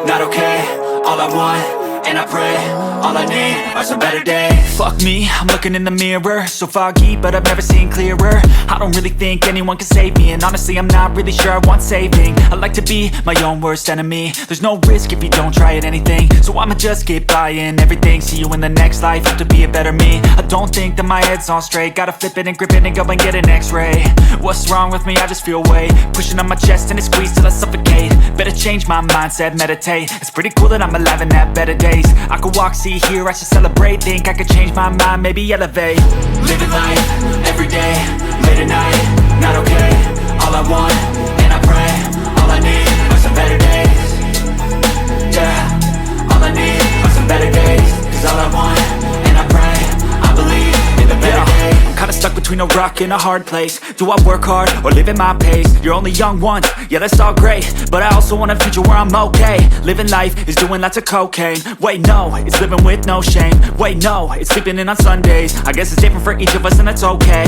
not okay. All I want, and I pray, all I need are some better days. Fuck me, I'm looking in the mirror, so foggy, but I've never seen clearer. I don't really think anyone can save me, and honestly I'm not really sure I want saving. I like to be my own worst enemy. There's no risk if you don't try at anything, so I'ma just keep buying everything. See you in the next life, have to be a better me. I don't think that my head's on straight, gotta flip it and grip it and go and get an x-ray. What's wrong with me? I just feel weight pushing on my chest and it squeezes till I suffocate. Better change my mindset, meditate. It's pretty cool that I'm alive and have better days. I could walk, see, hear, I should celebrate. Think I could change my mind, maybe elevate. Living life, everyday, late at night, not okay. All I want, and I pray, all I need are some better days. Yeah, all I need are some better days. Cause all I want, and I pray, I believe in the better days. I'm kinda stuck between a rock and a hard place. Do I work hard or live at my pace? You're only young once, yeah that's all great, but I also want a future where I'm okay. Living life is doing lots of cocaine. Wait no, it's living with no shame. Wait no, it's sleeping in on Sundays. I guess it's different for each of us and that's okay.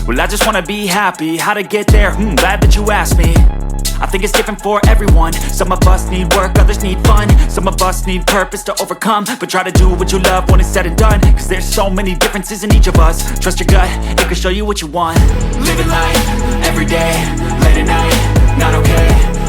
Well I just wanna be happy, how to get there? Glad that you asked me. I think it's different for everyone. Some of us need work, others need fun. Some of us need purpose to overcome. But try to do what you love when it's said and done. Cause there's so many differences in each of us. Trust your gut, it can show you what you want. Living life, everyday, late at night, not okay.